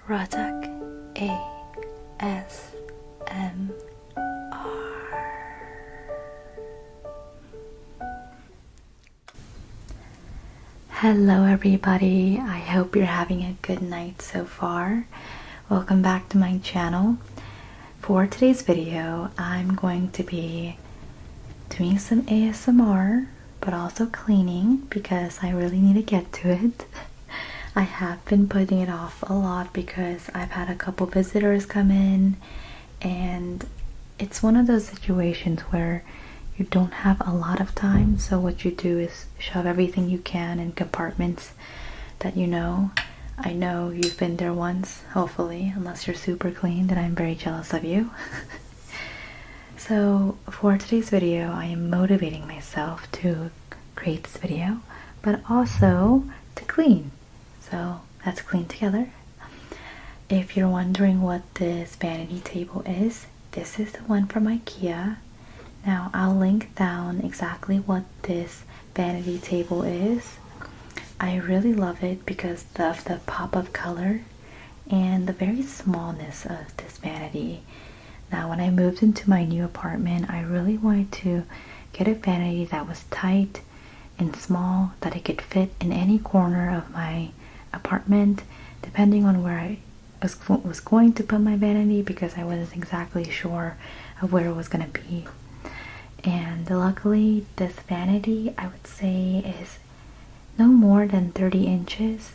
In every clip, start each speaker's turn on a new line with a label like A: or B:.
A: Ratak ASMR. Hello everybody, I hope you're having a good night so far. Welcome back to my channel. For today's video, I'm going to be doing some ASMR, but also cleaning because I really need to get to it. I have been putting it off a lot because I've had a couple visitors come in, and it's one of those situations where you don't have a lot of time, so what you do is shove everything you can in compartments that you know. I know you've been there once, hopefully, unless you're super clean, then I'm very jealous of you. So for today's video, I am motivating myself to create this video, but also to clean. So let's clean together. If you're wondering what this vanity table is, this is the one from IKEA. Now I'll link down exactly what this vanity table is. I really love it because of the pop of color and the very smallness of this vanity. Now when I moved into my new apartment, I really wanted to get a vanity that was tight and small, that it could fit in any corner of my apartment, depending on where I was going to put my vanity, because I wasn't exactly sure of where it was going to be. And luckily, this vanity, I would say, is no more than 30 inches.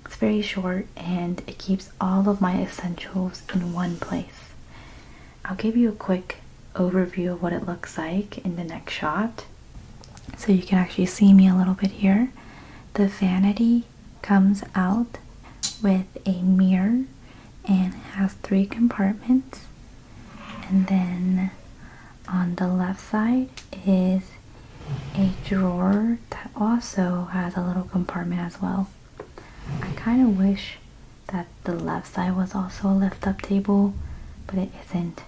A: It's very short and it keeps all of my essentials in one place. I'll give you a quick overview of what it looks like in the next shot, so you can actually see me a little bit here. The vanity comes out with a mirror and has 3 compartments, and then on the left side is a drawer that also has a little compartment as well. I kind of wish that the left side was also a lift-up table, but it isn't.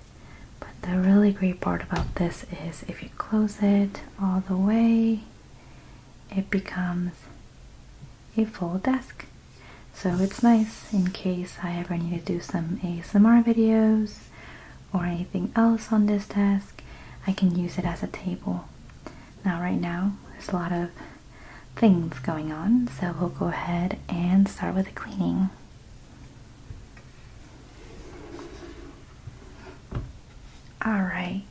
A: But the really great part about this is if you close it all the way, it becomes a full desk. So it's nice in case I ever need to do some ASMR videos or anything else on this desk. I can use it as a table. Now right now there's a lot of things going on, so we'll go ahead and start with the cleaning. Alright.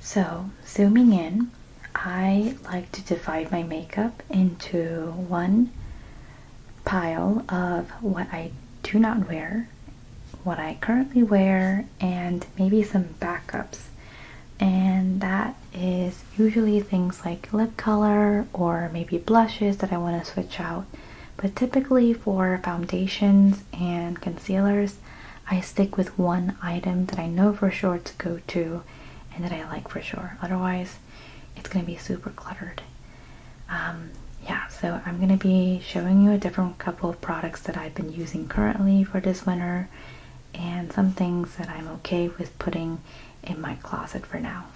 A: So zooming in, I like to divide my makeup into one pile of what I do not wear, what I currently wear, and maybe some backups. And that is usually things like lip color or maybe blushes that I want to switch out. But typically for foundations and concealers, I stick with one item that I know for sure to go to and that I like for sure. Otherwise, it's going to be super cluttered. Yeah, so I'm going to be showing you a different couple of products that I've been using currently for this winter, and some things that I'm okay with putting in my closet for now.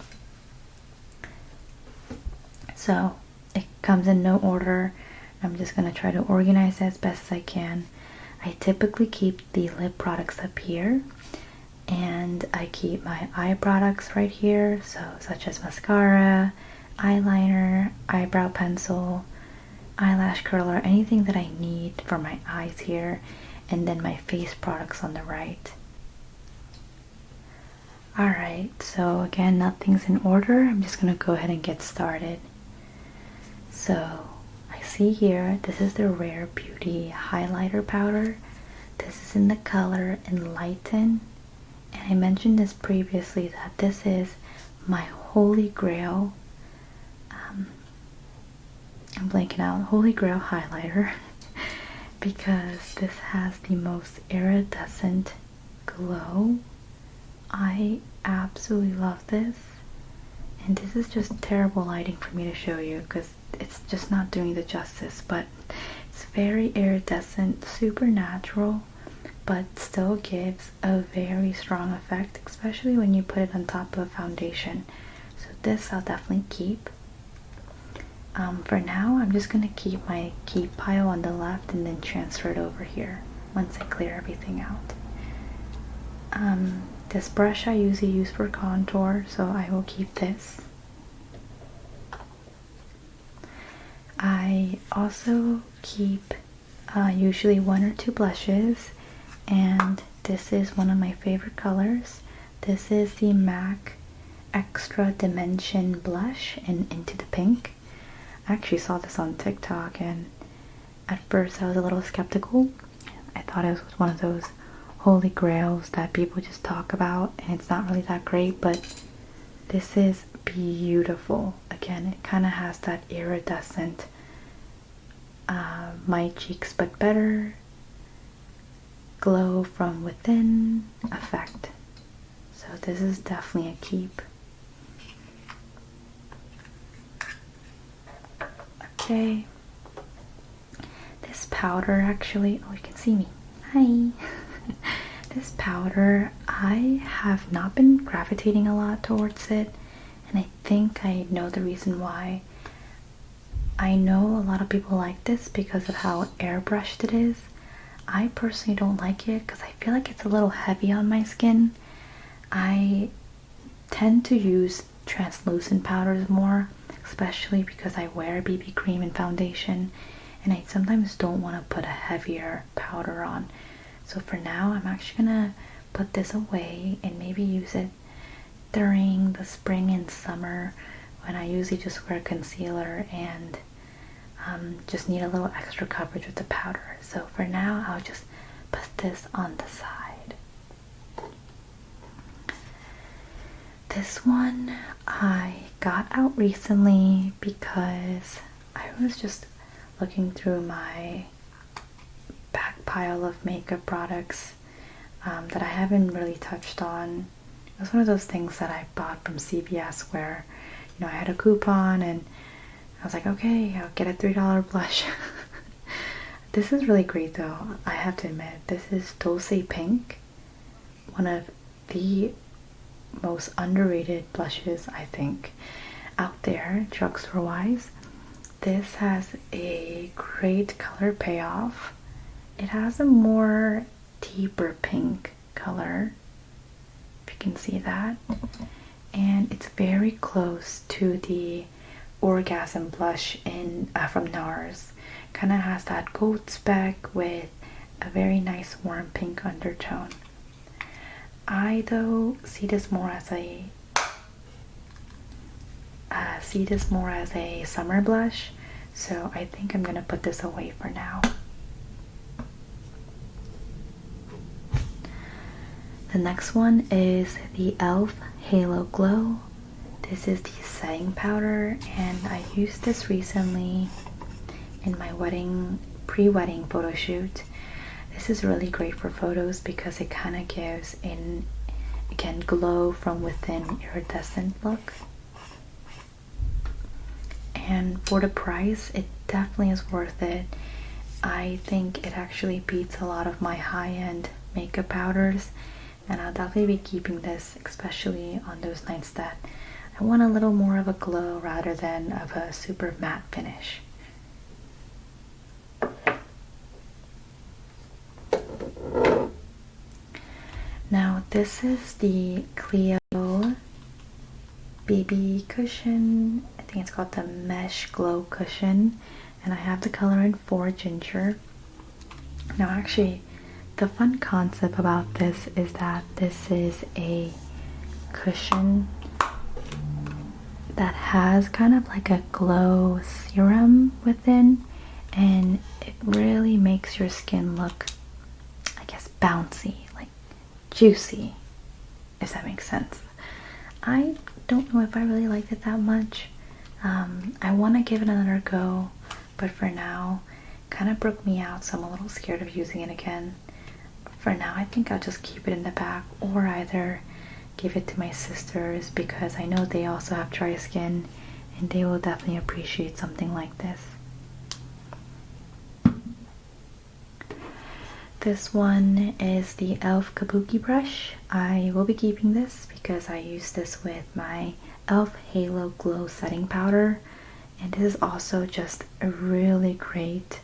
A: So it comes in no order. I'm just going to try to organize it as best as I can. I typically keep the lip products up here, and I keep my eye products right here, so such as mascara, eyeliner, eyebrow pencil, eyelash curler, anything that I need for my eyes here, and then my face products on the right. Alright, so again, nothing's in order. I'm just gonna go ahead and get started. So I see here, this is the Rare Beauty highlighter powder. This is in the color Enlighten, and I mentioned this previously that this is my holy grail. I'm blanking out. Holy grail highlighter because this has the most iridescent glow. I absolutely love this, and this is just terrible lighting for me to show you because it's just not doing the justice, but it's very iridescent, super natural, but still gives a very strong effect, especially when you put it on top of foundation. So this I'll definitely keep. For now, I'm just going to keep my keep pile on the left and then transfer it over here once I clear everything out. This brush I usually use for contour, so I will keep this. I also keep usually 1 or 2 blushes, and this is one of my favorite colors. This is the MAC Extra Dimension blush in Into the Pink. I actually saw this on TikTok, and at first I was a little skeptical. I thought it was one of those holy grails that people just talk about, and it's not really that great, but this is beautiful. Again, it kind of has that iridescent My Cheeks But Better glow from within effect. So this is definitely a keep. Okay. This powder actually, oh, you can see me. Hi. This powder, I have not been gravitating a lot towards it, and I think I know the reason why. I know a lot of people like this because of how airbrushed it is. I personally don't like it because I feel like it's a little heavy on my skin. I tend to use translucent powders more, especially because I wear BB cream and foundation, and I sometimes don't want to put a heavier powder on. So for now, I'm actually gonna put this away and maybe use it during the spring and summer when I usually just wear concealer and just need a little extra coverage with the powder. So for now, I'll just put this on the side. This one I got out recently because I was just looking through my back pile of makeup products that I haven't really touched on. It was one of those things that I bought from CVS where, you know, I had a coupon and I was like, okay, I'll get a $3 blush. This is really great though, I have to admit. This is Dulce Pink, one of the most underrated blushes, I think, out there, drugstore wise. This has a great color payoff. It has a more deeper pink color, if you can see that, and it's very close to the Orgasm blush in from NARS. Kind of has that gold speck with a very nice warm pink undertone. I though see this more as a summer blush, so I think I'm gonna put this away for now. The next one is the e.l.f. Halo Glow. This is the setting powder, and I used this recently in my pre-wedding photo shoot. This is really great for photos because it kind of gives an, again, glow from within iridescent look. And for the price, it definitely is worth it. I think it actually beats a lot of my high-end makeup powders, and I'll definitely be keeping this, especially on those nights that I want a little more of a glow rather than of a super matte finish. Now this is the Clio BB cushion. I think it's called the Mesh Glow Cushion, and I have the color in 4 Ginger. Now actually, the fun concept about this is that this is a cushion that has kind of like a glow serum within, and it really makes your skin look, I guess, bouncy, like juicy, if that makes sense. I don't know if I really liked it that much. I want to give it another go, but for now, kind of broke me out, so I'm a little scared of using it again. For now, I think I'll just keep it in the back, or either give it to my sisters because I know they also have dry skin and they will definitely appreciate something like this. This one is the e.l.f. Kabuki brush. I will be keeping this because I use this with my e.l.f. Halo Glow setting powder, And this is also just a really great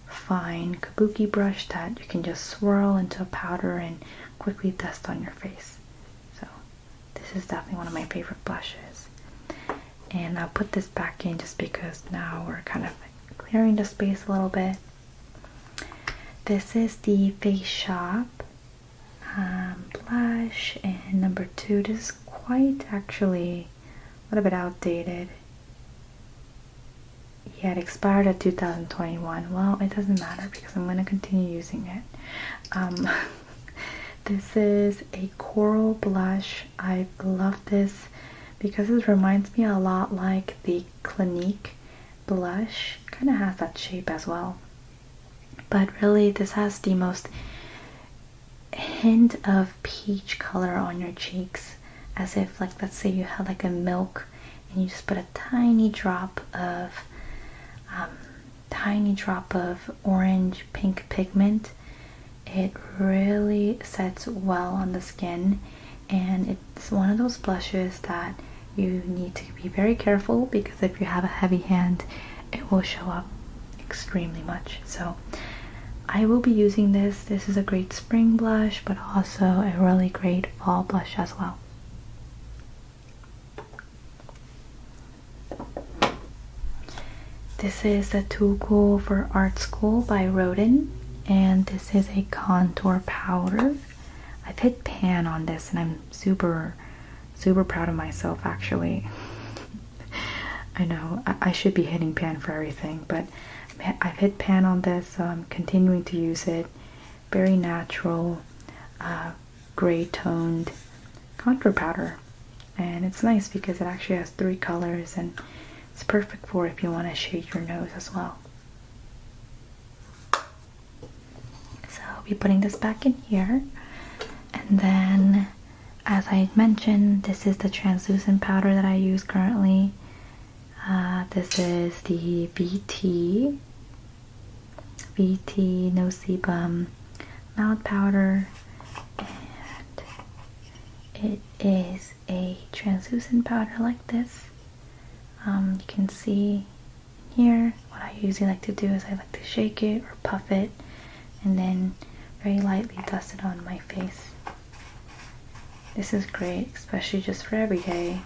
A: fine kabuki brush that you can just swirl into a powder and quickly dust on your face. So this is definitely one of my favorite blushes. And I'll put this back in just because now we're kind of clearing the space a little bit. This is the Face Shop blush, and number 2. This is quite actually a little bit outdated. Yeah, it expired at 2021. Well, it doesn't matter because I'm going to continue using it. This is a coral blush. I love this because it reminds me a lot like the Clinique blush. Kind of has that shape as well. But really, this has the most hint of peach color on your cheeks, as if, like, let's say you had like a milk and you just put a tiny drop of orange pink pigment. It really sets well on the skin, and it's one of those blushes that you need to be very careful because if you have a heavy hand, it will show up extremely much. So I will be using this. This is a great spring blush, but also a really great fall blush as well. This is the Too Cool for Art School by Rodin, and this is a contour powder. I've hit pan on this and I'm super proud of myself actually. I know I should be hitting pan for everything, but I've hit pan on this, so I'm continuing to use it. Very natural, gray toned contour powder, and it's nice because it actually has 3 colors and it's perfect for if you want to shade your nose as well. So I'll be putting this back in here, and then as I mentioned, this is the translucent powder that I use currently. This is the VT No Sebum Mallet Powder, and it is a translucent powder like this. You can see here what I usually like to do is I like to shake it or puff it and then very lightly dust it on my face. This is great, especially just for every day.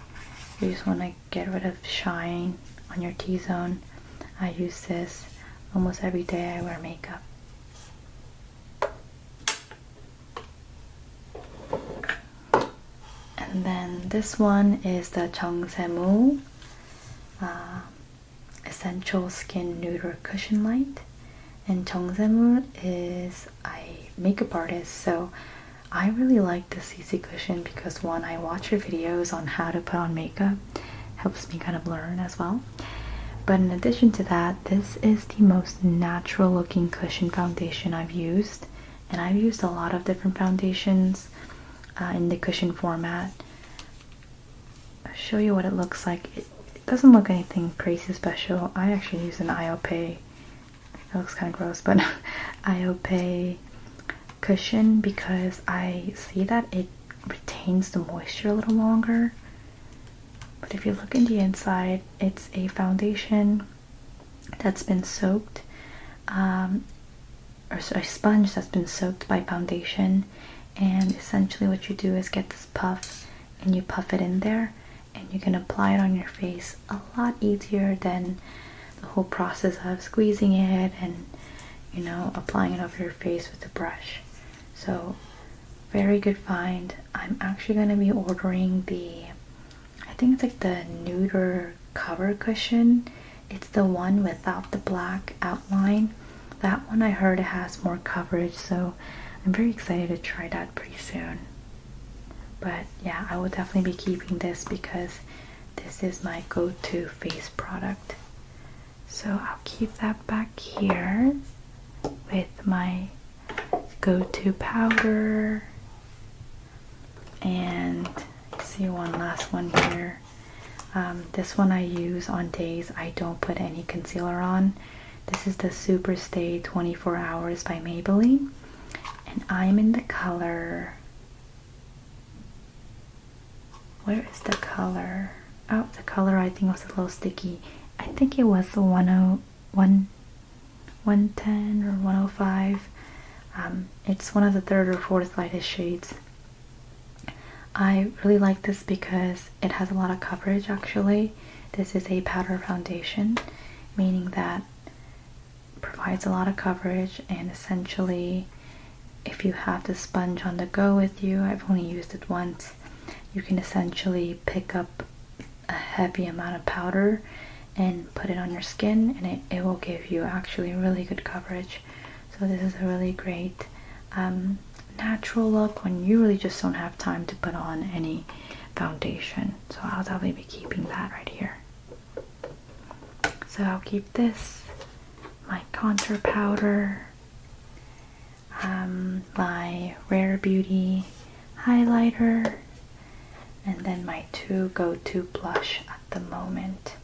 A: You just want to get rid of shine on your T-zone. I use this almost every day I wear makeup. And then this one is the Jeongsemu Essential Skin Neuter Cushion Light. And Jeongsemu is a makeup artist, so I really like the CC cushion because, one, I watch her videos on how to put on makeup. Helps me kind of learn as well. But in addition to that, this is the most natural looking cushion foundation I've used. And I've used a lot of different foundations in the cushion format. I'll show you what it looks like. It doesn't look anything crazy special. I actually use an IOPay. It looks kind of gross, but IOPay cushion because I see that it retains the moisture a little longer. But if you look in the inside, it's a foundation that's been soaked, or a sponge that's been soaked by foundation, and essentially what you do is get this puff and you puff it in there and you can apply it on your face a lot easier than the whole process of squeezing it and, you know, applying it over your face with a brush. So very good find. I'm actually going to be ordering the, I think it's like the Neuter cover cushion. It's the one without the black outline. That one I heard it has more coverage, so I'm very excited to try that pretty soon. But yeah, I will definitely be keeping this because this is my go-to face product. So I'll keep that back here with my go-to powder. And see one last one here. This one I use on days I don't put any concealer on. This is the Super Stay 24 Hours by Maybelline. And I'm in the color... Where is the color? Oh, the color I think was a little sticky. I think it was 110 or 105. It's one of the third or fourth lightest shades. I really like this because it has a lot of coverage actually. This is a powder foundation, meaning that it provides a lot of coverage, and essentially if you have the sponge on the go with you, I've only used it once, you can essentially pick up a heavy amount of powder and put it on your skin, and it will give you actually really good coverage. So this is a really great natural look when you really just don't have time to put on any foundation. So I'll definitely be keeping that right here. So I'll keep this, my contour powder, my Rare Beauty highlighter, and then my two go-to blush at the moment.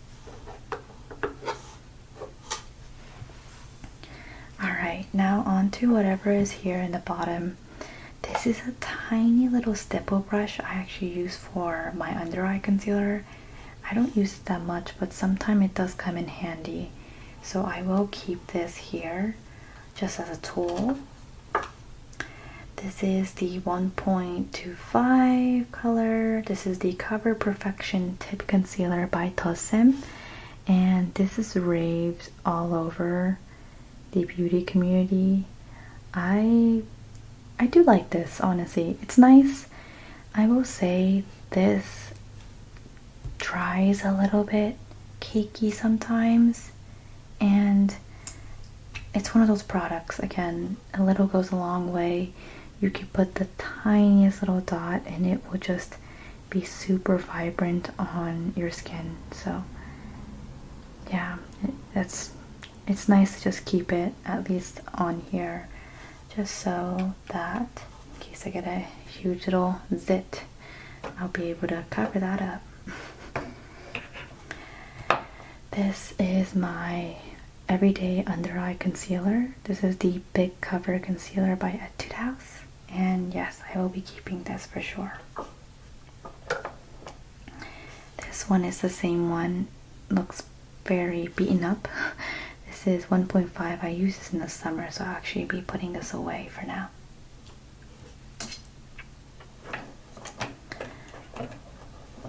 A: Alright, now on to whatever is here in the bottom. This is a tiny little stipple brush I actually use for my under eye concealer. I don't use it that much, but sometimes it does come in handy. So I will keep this here just as a tool. This is the 1.25 color. This is the Cover Perfection Tip Concealer by Tosem. And this is raved all over the beauty community. I do like this, honestly. It's nice. I will say this dries a little bit cakey sometimes, and it's one of those products, again, a little goes a long way. You can put the tiniest little dot and it will just be super vibrant on your skin. So yeah, it's nice to just keep it at least on here, just so that in case I get a huge little zit, I'll be able to cover that up. This is my everyday under eye concealer. This is the Big Cover Concealer by Etude House, and yes, I will be keeping this for sure. This one is the same one, looks very beaten up. This is 1.5. I use this in the summer, so I'll actually be putting this away for now.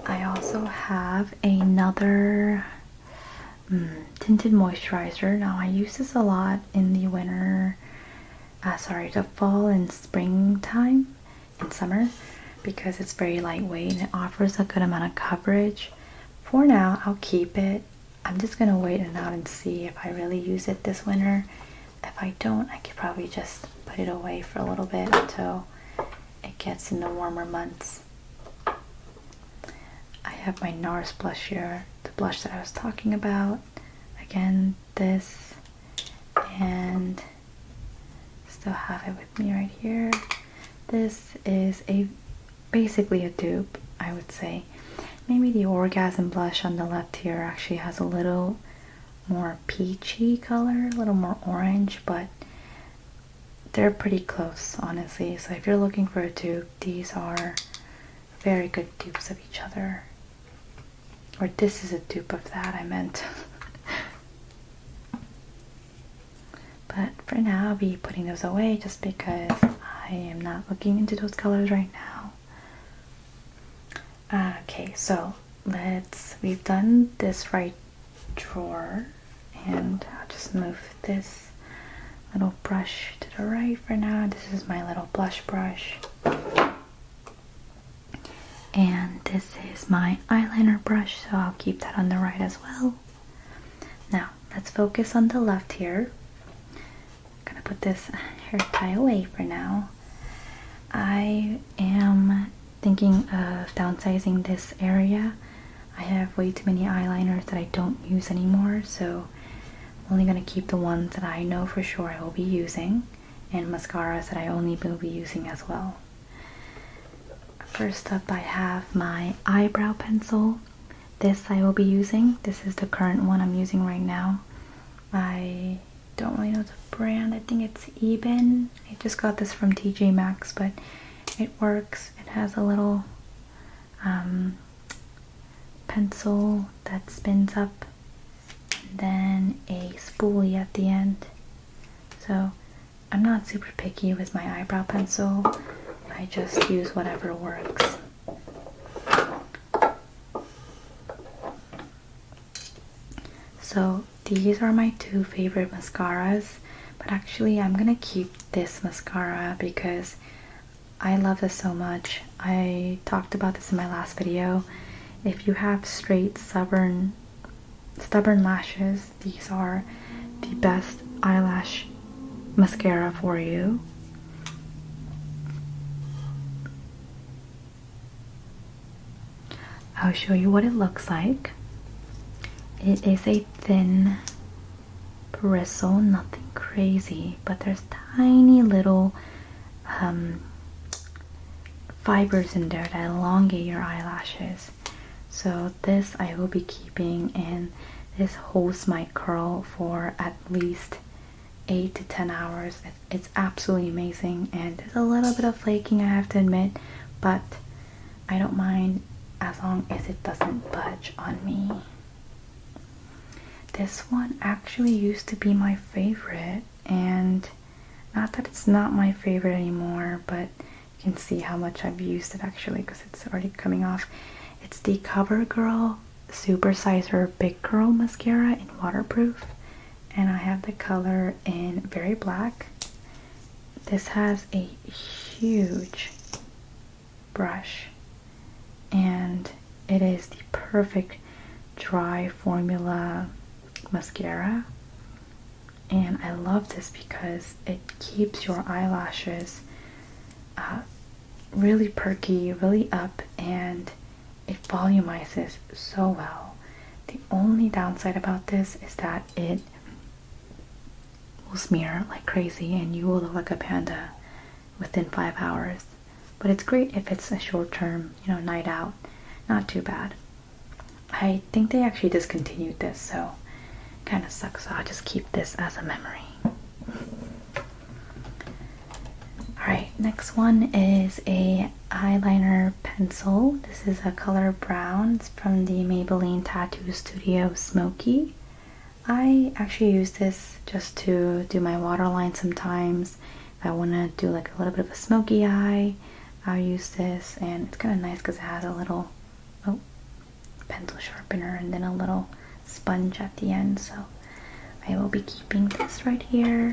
A: I also have another tinted moisturizer. Now I use this a lot in the winter, the fall and springtime and summer, because it's very lightweight and it offers a good amount of coverage. For now, I'll keep it. I'm just gonna wait it out and see if I really use it this winter. If I don't, I could probably just put it away for a little bit until it gets in the warmer months. I have my NARS blush here, the blush that I was talking about. Again, this, and still have it with me right here. This is basically a dupe, I would say. Maybe the Orgasm blush on the left here actually has a little more peachy color, a little more orange, but they're pretty close, honestly. So if you're looking for a dupe, these are very good dupes of each other. Or this is a dupe of that, I meant. But for now, I'll be putting those away just because I am not looking into those colors right now. Okay, so we've done this right drawer, and I'll just move this little brush to the right for now. This is my little blush brush. And this is my eyeliner brush, so I'll keep that on the right as well. Now, let's focus on the left here. I'm gonna put this hair tie away for now. I am thinking of downsizing this area. I have way too many eyeliners that I don't use anymore, so I'm only gonna keep the ones that I know for sure I will be using, and mascaras that I only will be using as well. First up, I have my eyebrow pencil. This I will be using. This is the current one I'm using right now. I don't really know the brand. I think it's Eben. I just got this from TJ Maxx, but it works. It has a little pencil that spins up, and then a spoolie at the end. So I'm not super picky with my eyebrow pencil. I just use whatever works. So these are my two favorite mascaras, but actually I'm gonna keep this mascara because I love this so much. I talked about this in my last video. If you have straight, stubborn lashes, these are the best eyelash mascara for you. I'll show you what it looks like. It is a thin bristle, nothing crazy, but there's tiny little fibers in there that elongate your eyelashes. So this I will be keeping, and this holds my curl for at least 8 to 10 hours. It's absolutely amazing, and there's a little bit of flaking, I have to admit, but I don't mind as long as it doesn't budge on me. This one actually used to be my favorite, and not that it's not my favorite anymore, but you can see how much I've used it actually because it's already coming off. It's the CoverGirl Super Sizer Big Curl Mascara in waterproof, and I have the color in Very Black. This has a huge brush, and it is the perfect dry formula mascara, and I love this because it keeps your eyelashes really perky, really up, and it volumizes so well. The only downside about this is that it will smear like crazy and you will look like a panda within 5 hours. But it's great if it's a short term, night out. Not too bad. I think they actually discontinued this, so kind of sucks. So I'll just keep this as a memory. Alright, next one is a eyeliner pencil. This is a color brown. It's from the Maybelline Tattoo Studio Smoky. I actually use this just to do my waterline sometimes. If I want to do like a little bit of a smoky eye, I'll use this, and it's kind of nice because it has a little pencil sharpener and then a little sponge at the end. So I will be keeping this right here.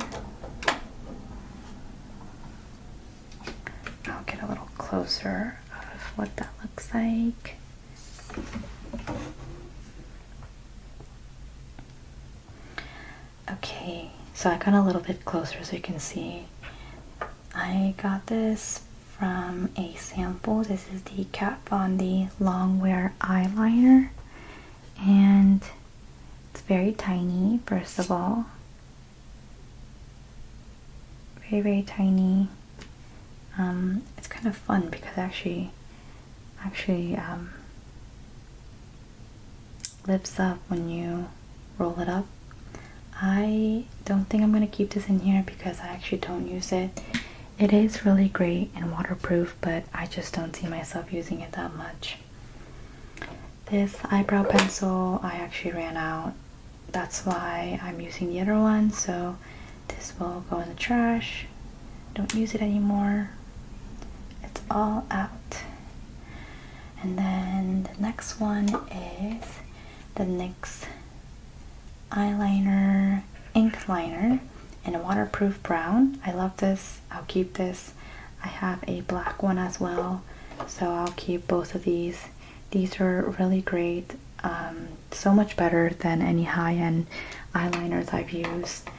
A: I'll get a little closer of what that looks like. Okay, so I got a little bit closer so you can see. I got this from a sample. This is the Kat Von D Longwear eyeliner, and it's very tiny. First of all, very tiny. It's kind of fun because it actually lifts up when you roll it up. I don't think I'm going to keep this in here because I actually don't use it. It is really great and waterproof, but I just don't see myself using it that much. This eyebrow pencil, I actually ran out. That's why I'm using the other one, so this will go in the trash. Don't use it anymore. It's all out. And then the next one is the NYX eyeliner ink liner in a waterproof brown. I love this. I'll keep this. I have a black one as well, so I'll keep both of these. These are really great. So much better than any high-end eyeliners I've used.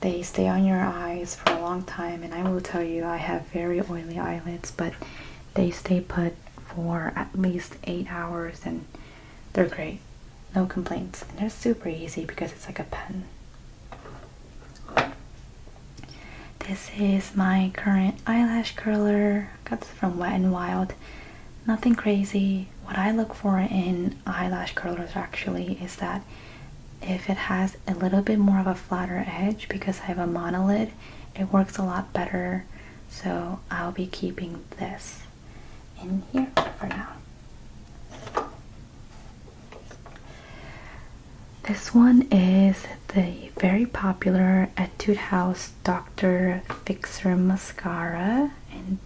A: They stay on your eyes for a long time, and I will tell you, I have very oily eyelids, but they stay put for at least 8 hours, and they're great. No complaints. And they're super easy because it's like a pen. This is my current eyelash curler. I got this from Wet n Wild. Nothing crazy. What I look for in eyelash curlers actually is that if it has a little bit more of a flatter edge, because I have a monolid, it works a lot better. So I'll be keeping this in here for now. This one is the very popular Etude House Dr. Fixer Mascara, and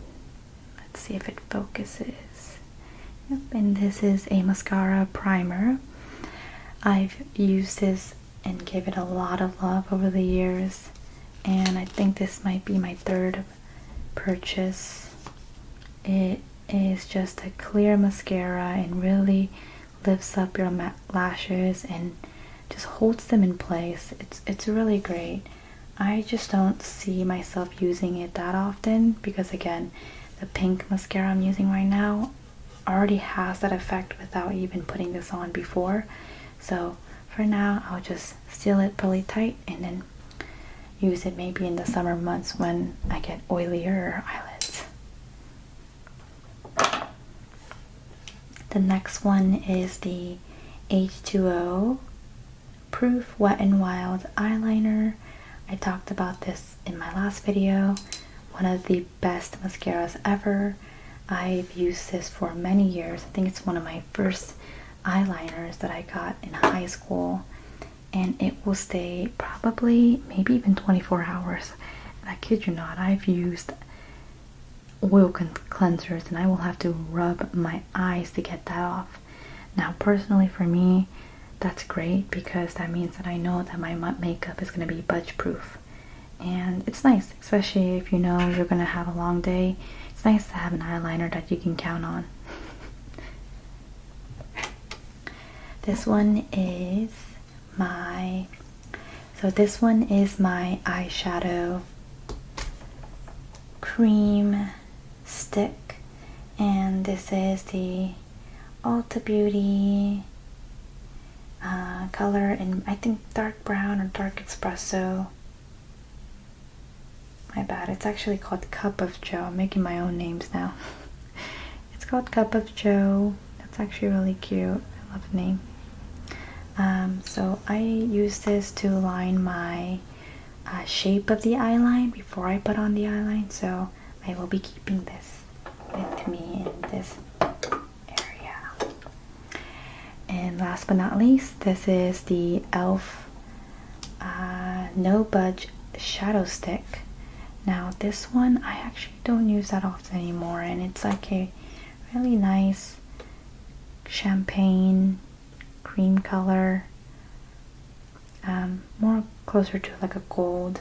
A: let's see if it focuses. Yep, and this is a mascara primer. I've used this and give it a lot of love over the years, and I think this might be my third purchase. It is just a clear mascara and really lifts up your lashes and just holds them in place. It's really great. I just don't see myself using it that often because, again, the pink mascara I'm using right now already has that effect without even putting this on before. So for now, I'll just seal it really tight and then use it maybe in the summer months when I get oilier eyelids. The next one is the H2O Proof Wet n Wild eyeliner. I talked about this in my last video. One of the best mascaras ever. I've used this for many years. I think it's one of my first eyeliners that I got in high school, and it will stay probably maybe even 24 hours. And I kid you not, I've used oil cleansers and I will have to rub my eyes to get that off. Now personally for me, that's great because that means that I know that my makeup is going to be budge proof, and it's nice, especially if you know you're going to have a long day. It's nice to have an eyeliner that you can count on. This one is my eyeshadow cream stick, and this is the Ulta Beauty color in, I think, dark brown or dark espresso. My bad, it's actually called Cup of Joe. I'm making my own names now. It's called Cup of Joe. That's actually really cute. I love the name. So I use this to line my shape of the eyeline before I put on the eyeline, so I will be keeping this with me in this area. And last but not least, this is the e.l.f. No Budge Shadow Stick. Now this one I actually don't use that often anymore, and it's like a really nice champagne cream color, more closer to like a gold.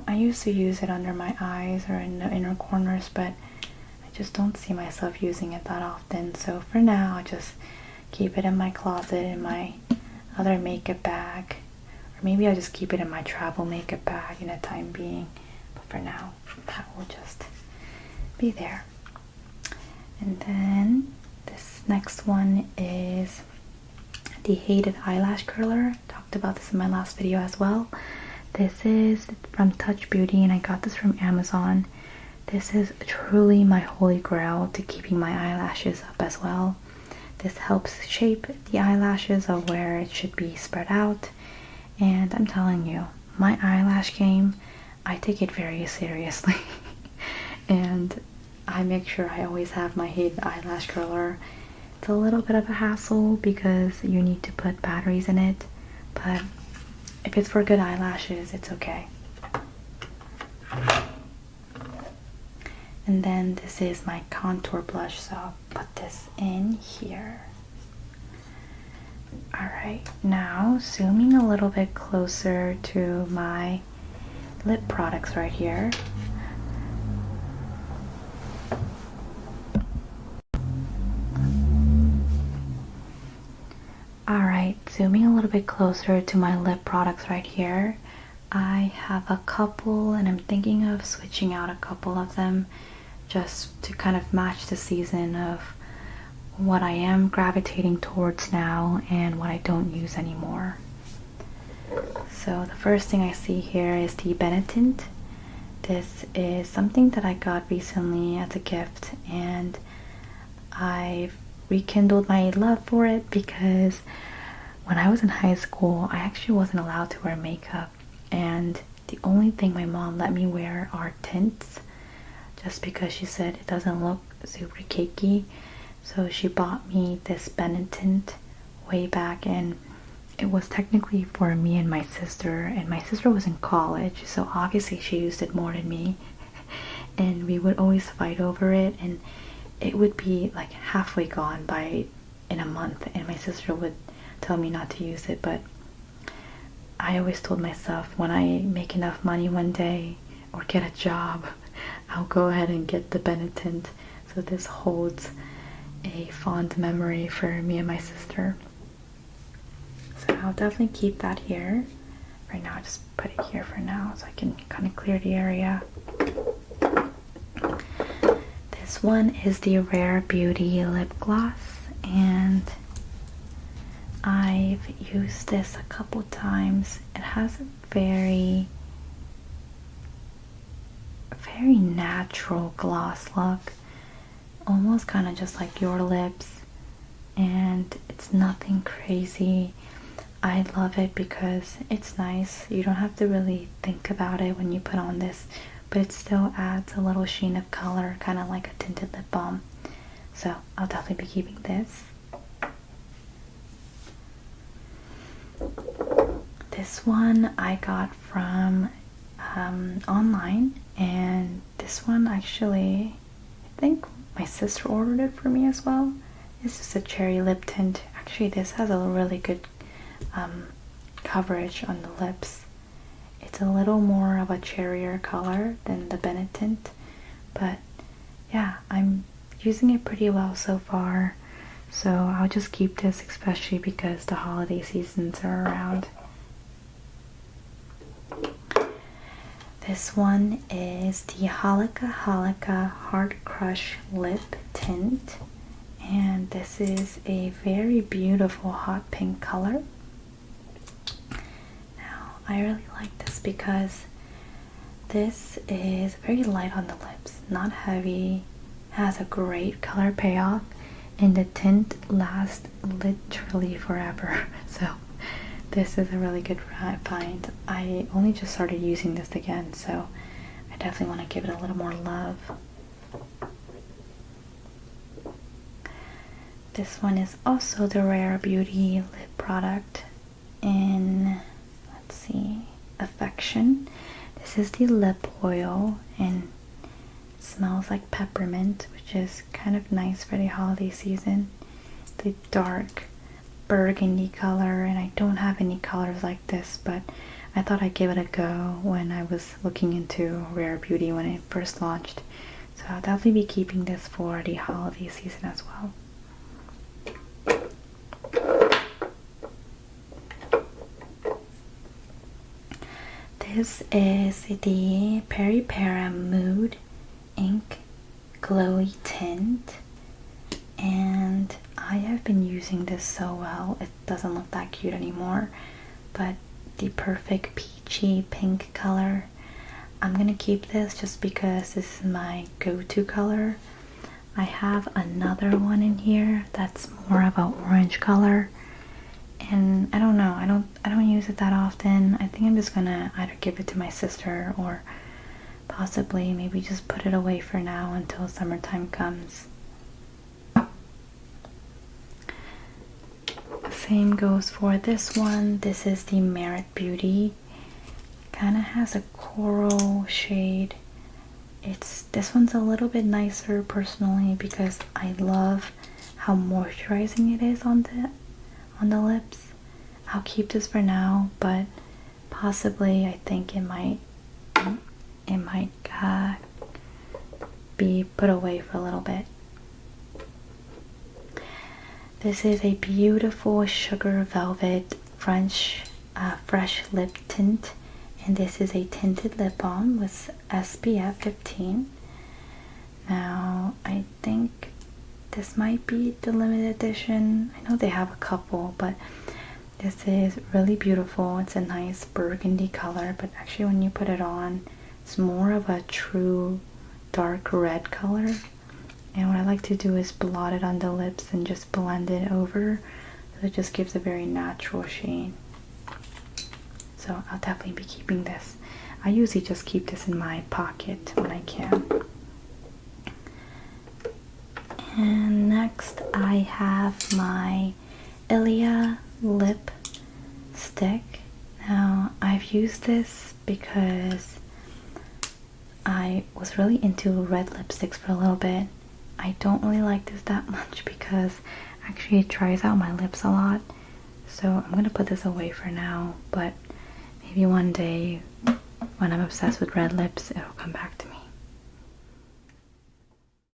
A: I used to use it under my eyes or in the inner corners, but I just don't see myself using it that often. So for now, I'll just keep it in my closet in my other makeup bag, or maybe I'll just keep it in my travel makeup bag in a time being. But for now, that will just be there. And then this next one is the Hated Eyelash Curler. Talked about this in my last video as well. This is from Touch Beauty, and I got this from Amazon. This is truly my holy grail to keeping my eyelashes up as well. This helps shape the eyelashes of where it should be spread out, and I'm telling you, my eyelash game, I take it very seriously. And I make sure I always have my Hated Eyelash Curler. It's a little bit of a hassle because you need to put batteries in it, but if it's for good eyelashes, it's okay. And then this is my contour blush, so I'll put this in here. Alright, now zooming a little bit closer to my lip products right here. Alright, zooming a little bit closer to my lip products right here. I have a couple, and I'm thinking of switching out a couple of them just to kind of match the season of what I am gravitating towards now and what I don't use anymore. So the first thing I see here is the Benetint. This is something that I got recently as a gift, and I've rekindled my love for it because when I was in high school, I actually wasn't allowed to wear makeup, and the only thing my mom let me wear are tints, just because she said it doesn't look super cakey. So she bought me this Benetint way back, and it was technically for me and my sister was in college, so obviously she used it more than me. And we would always fight over it, and it would be like halfway gone by in a month, and my sister would tell me not to use it. But I always told myself, when I make enough money one day or get a job, I'll go ahead and get the Benetint. So this holds a fond memory for me and my sister. So I'll definitely keep that here. Right now, I'll just put it here for now so I can kind of clear the area. This one is the Rare Beauty lip gloss, and I've used this a couple times. It has a very natural gloss look, almost kind of just like your lips, and it's nothing crazy. I love it because it's nice. You don't have to really think about it when you put on this, but it still adds a little sheen of color, kind of like a tinted lip balm. So I'll definitely be keeping this. This one I got from online, and this one actually, I think my sister ordered it for me as well. This is a cherry lip tint. Actually, this has a really good coverage on the lips. It's a little more of a cherrier color than the Benetint, but yeah, I'm using it pretty well so far. So I'll just keep this, especially because the holiday seasons are around. This one is the Holika Heart Crush Lip Tint, and this is a very beautiful hot pink color. Now, I really like this because this is very light on the lips, not heavy, has a great color payoff, and the tint lasts literally forever. So this is a really good find. I only just started using this again, so I definitely want to give it a little more love. This one is also the Rare Beauty lip product in, let's see, Affection. This is the lip oil, and it smells like peppermint, which is kind of nice for the holiday season. The dark burgundy color, and I don't have any colors like this, but I thought I'd give it a go when I was looking into Rare Beauty when it first launched. So I'll definitely be keeping this for the holiday season as well. This is the Peri Para Mood Ink Glowy Tint, and I have been using this so well. It doesn't look that cute anymore, but the perfect peachy pink color. I'm gonna keep this just because this is my go-to color. I have another one in here that's more of an orange color, and I don't know, I don't use it that often. I think I'm just gonna either give it to my sister or possibly maybe just put it away for now until summertime comes. Same goes for this one. This is the Merit Beauty. Kind of has a coral shade. This one's a little bit nicer personally because I love how moisturizing it is on the lips. I'll keep this for now, but possibly I think it might be put away for a little bit. This is a beautiful Sugar Velvet French Fresh Lip Tint, and this is a tinted lip balm with SPF 15. Now, I think this might be the limited edition. I know they have a couple, but this is really beautiful. It's a nice burgundy color, but actually when you put it on, it's more of a true dark red color. And what I like to do is blot it on the lips and just blend it over, so it just gives a very natural sheen. So I'll definitely be keeping this. I usually just keep this in my pocket when I can. And next I have my Ilia Lip lipstick. Now, I've used this because I was really into red lipsticks for a little bit. I don't really like this that much because actually it dries out my lips a lot. So I'm gonna put this away for now, but maybe one day when I'm obsessed with red lips, it'll come back to me.